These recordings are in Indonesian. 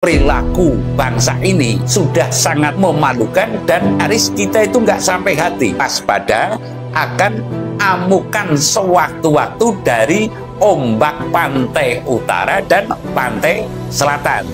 perilaku bangsa ini sudah sangat memalukan dan nyaris kita itu nggak sampai hati waspada akan amukan sewaktu-waktu dari ombak pantai utara dan pantai selatan.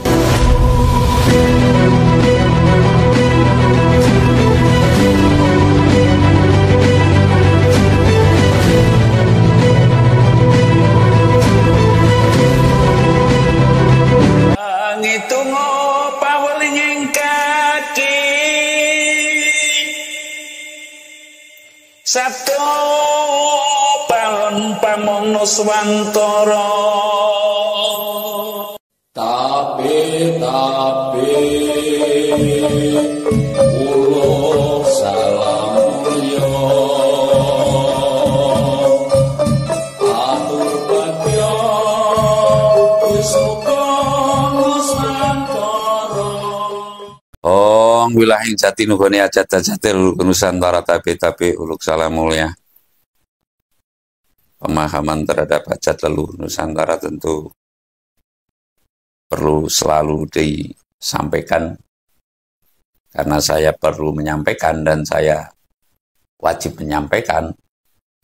Sabdo palon pamono swantara tapi ulo salam yo atur bagyo isuka nusantara. Wilahing jati nugoni ajat-ajate uluk nusantara tapi uluk salam mulia. Pemahaman terhadap hajat leluhur Nusantara tentu perlu selalu disampaikan, karena saya perlu menyampaikan dan saya wajib menyampaikan,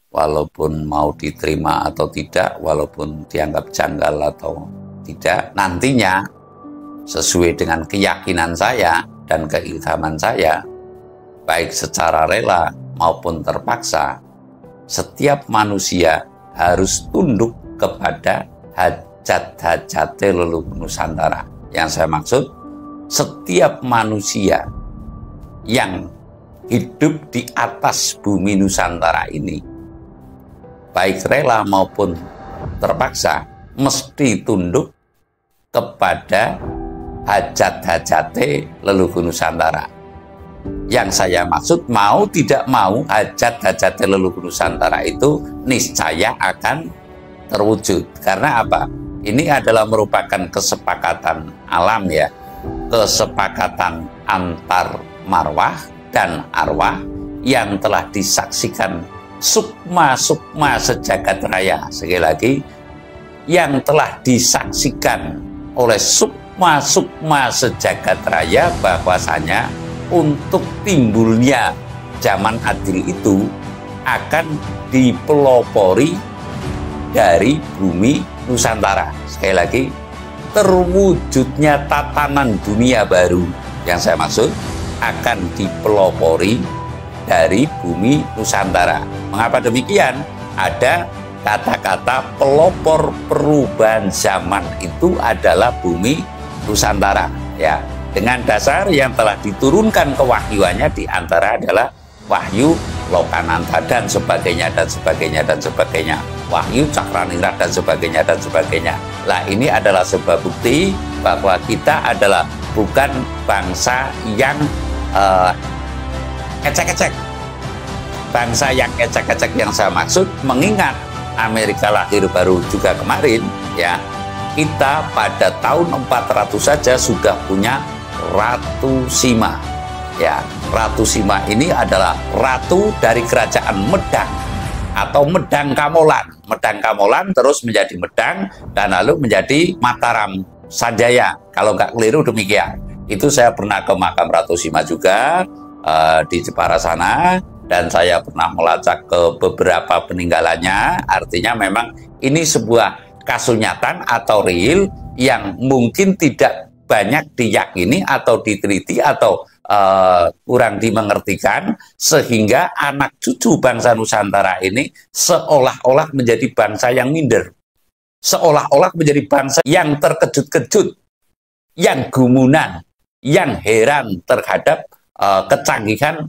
walaupun mau diterima atau tidak, walaupun dianggap janggal atau tidak, nantinya sesuai dengan keyakinan saya dan keilhaman saya, baik secara rela maupun terpaksa, setiap manusia harus tunduk kepada hajat-hajat leluhur Nusantara. Yang saya maksud, setiap manusia yang hidup di atas bumi Nusantara ini, baik rela maupun terpaksa, mesti tunduk kepada hajat-hajat leluhur Nusantara. Yang saya maksud, mau tidak mau hajat-hajat leluhur Nusantara itu niscaya akan terwujud. Karena apa? Ini adalah merupakan kesepakatan alam ya, kesepakatan antar marwah dan arwah yang telah disaksikan sukma-sukma sejagat raya. Sekali lagi, yang telah disaksikan oleh sukma sejagat raya bahwasanya untuk timbulnya zaman adil itu akan dipelopori dari bumi Nusantara. Sekali lagi, terwujudnya tatanan dunia baru yang saya maksud akan dipelopori dari bumi Nusantara. Mengapa demikian? Ada kata-kata pelopor perubahan zaman itu adalah bumi Nusantara ya, dengan dasar yang telah diturunkan kewahyuannya diantara adalah wahyu Lokananta dan sebagainya dan sebagainya dan sebagainya, wahyu Cakranira dan sebagainya dan sebagainya. Lah, ini adalah sebuah bukti bahwa kita adalah bukan bangsa yang ecek-ecek. Bangsa yang ecek-ecek yang saya maksud, mengingat Amerika lahir baru juga kemarin ya, kita pada tahun 400 saja sudah punya Ratu Sima ya. Ratu Sima ini adalah ratu dari kerajaan Medang atau Medang Kamolan. Medang Kamolan terus menjadi Medang dan lalu menjadi Mataram Sanjaya, kalau nggak keliru demikian. Itu saya pernah ke makam Ratu Sima juga di Jepara sana, dan saya pernah melacak ke beberapa peninggalannya. Artinya memang ini sebuah kasunyatan atau real yang mungkin tidak banyak diyakini atau diteliti atau kurang dimengertikan, sehingga anak cucu bangsa Nusantara ini seolah-olah menjadi bangsa yang minder, seolah-olah menjadi bangsa yang terkejut-kejut, yang gumunan, yang heran terhadap kecanggihan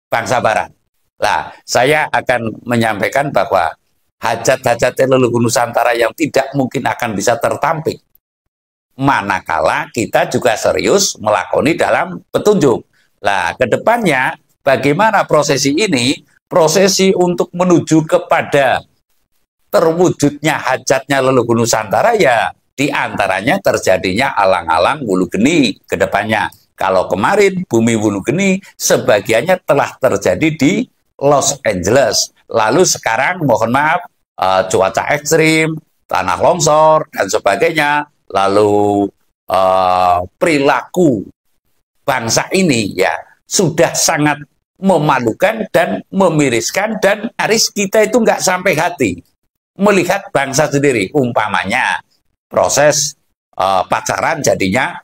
bangsa Barat. Nah, saya akan menyampaikan bahwa hajat-hajat leluhur Nusantara yang tidak mungkin akan bisa tertampik manakala kita juga serius melakoni dalam petunjuk. Nah, kedepannya bagaimana prosesi ini? Prosesi untuk menuju kepada terwujudnya hajatnya leluhur Nusantara ya, diantaranya terjadinya alang-alang Wulu Geni kedepannya. Kalau kemarin bumi Wulu Geni sebagiannya telah terjadi di Los Angeles. Lalu sekarang mohon maaf, cuaca ekstrim, tanah longsor dan sebagainya, lalu perilaku bangsa ini ya sudah sangat memalukan dan memiriskan, dan nyaris kita itu nggak sampai hati melihat bangsa sendiri. Umpamanya proses pacaran jadinya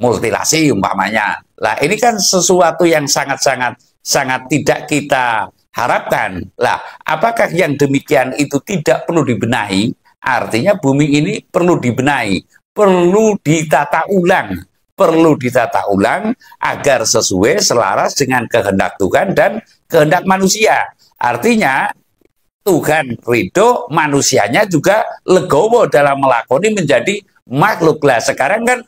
mutilasi umpamanya. Lah ini kan sesuatu yang sangat tidak kita harapkan. Lah apakah yang demikian itu tidak perlu dibenahi? Artinya bumi ini perlu dibenahi, perlu ditata ulang agar sesuai selaras dengan kehendak Tuhan dan kehendak manusia. Artinya Tuhan ridho, manusianya juga legowo dalam melakoni menjadi makhluk. Lah sekarang kan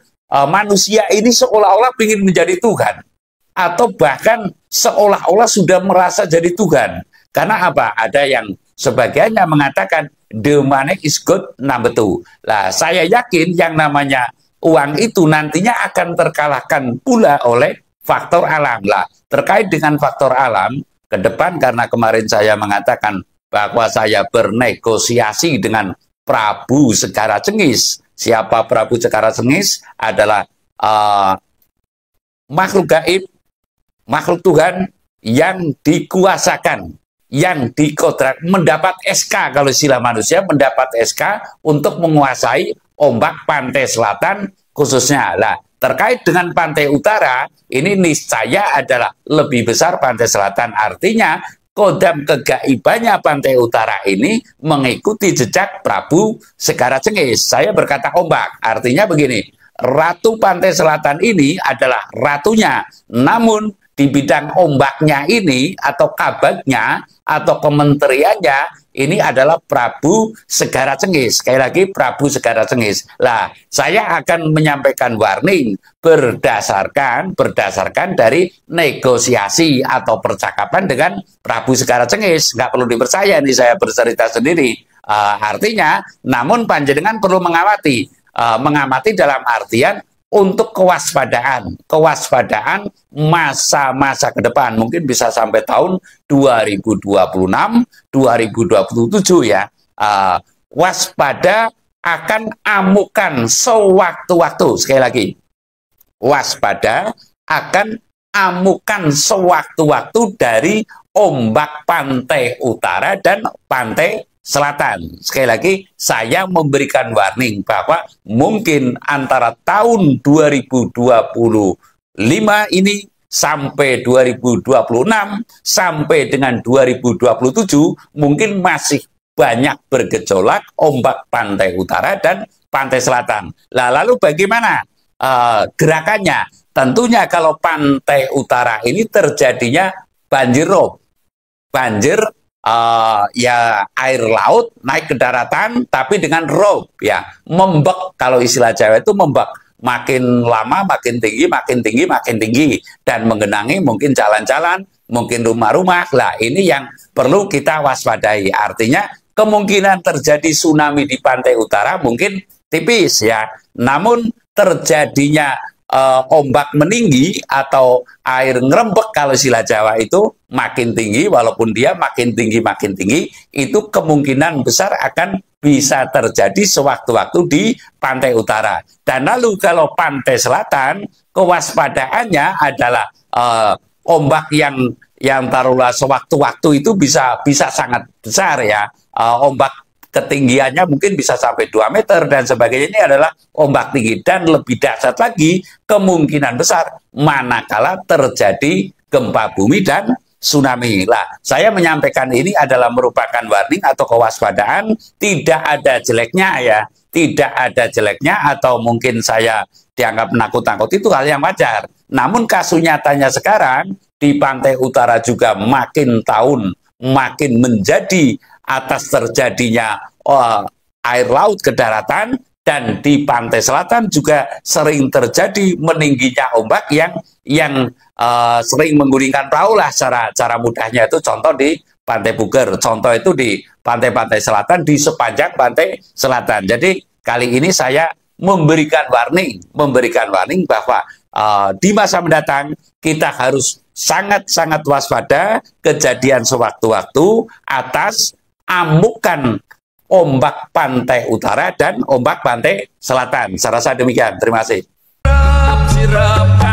manusia ini seolah-olah ingin menjadi Tuhan, atau bahkan seolah-olah sudah merasa jadi Tuhan. Karena apa? Ada yang sebagiannya mengatakan the money is good number two. Lah saya yakin yang namanya uang itu nantinya akan terkalahkan pula oleh faktor alam. Lah terkait dengan faktor alam ke depan, karena kemarin saya mengatakan bahwa saya bernegosiasi dengan Prabu Segara Cengis. Siapa Prabu Segara Cengis? Adalah makhluk gaib, makhluk Tuhan yang dikuasakan, yang dikodrat, mendapat SK, kalau istilah manusia, mendapat SK untuk menguasai ombak pantai selatan khususnya. Lah terkait dengan pantai utara, ini niscaya adalah lebih besar pantai selatan. Artinya kodam kegaibannya pantai utara ini mengikuti jejak Prabu Segara Cengis. Saya berkata ombak, artinya begini, ratu pantai selatan ini adalah ratunya, namun di bidang ombaknya ini atau kabagnya atau kementeriannya ini adalah Prabu Segara Cengis. Sekali lagi Prabu Segara Cengis. Lah, saya akan menyampaikan warning berdasarkan dari negosiasi atau percakapan dengan Prabu Segara Cengis. Nggak perlu dipercaya nih saya bercerita sendiri. Artinya, namun panjenengan perlu mengamati dalam artian untuk kewaspadaan masa-masa ke depan, mungkin bisa sampai tahun 2026, 2027 ya. Waspada akan amukan sewaktu-waktu. Sekali lagi, waspada akan amukan sewaktu-waktu dari ombak pantai utara dan pantai selatan. Sekali lagi, saya memberikan warning bahwa mungkin antara tahun 2025 ini sampai 2026 sampai dengan 2027 mungkin masih banyak bergejolak ombak pantai utara dan pantai selatan. Lah, lalu bagaimana gerakannya? Tentunya kalau pantai utara ini terjadinya banjir rob, ya air laut naik ke daratan tapi dengan rob ya, membek, kalau istilah Jawa itu membek, makin lama makin tinggi dan menggenangi mungkin jalan-jalan, mungkin rumah-rumah. Lah ini yang perlu kita waspadai. Artinya kemungkinan terjadi tsunami di pantai utara mungkin tipis ya, namun terjadinya ombak meninggi atau air ngerembek kalau istilah Jawa itu makin tinggi, walaupun dia makin tinggi itu kemungkinan besar akan bisa terjadi sewaktu-waktu di pantai utara. Dan lalu kalau pantai selatan, kewaspadaannya adalah ombak yang taruhlah sewaktu-waktu itu bisa sangat besar ya. Ombak ketinggiannya mungkin bisa sampai 2 meter dan sebagainya. Ini adalah ombak tinggi, dan lebih dahsyat lagi kemungkinan besar manakala terjadi gempa bumi dan tsunami. Lah, saya menyampaikan ini adalah merupakan warning atau kewaspadaan. Tidak ada jeleknya ya, tidak ada jeleknya, atau mungkin saya dianggap menakut-nakut, itu hal yang wajar. Namun kasus nyatanya sekarang di pantai utara juga makin tahun makin menjadi atas terjadinya air laut ke daratan, dan di pantai selatan juga sering terjadi meningginya ombak yang sering menggulingkan perahu lah, cara mudahnya itu contoh di Pantai Puger, contoh itu di pantai-pantai selatan, di sepanjang pantai selatan. Jadi kali ini saya memberikan warning bahwa di masa mendatang kita harus sangat-sangat waspada kejadian sewaktu-waktu atas amukan ombak pantai utara dan ombak pantai selatan. Saya rasa demikian. Terima kasih. Sirap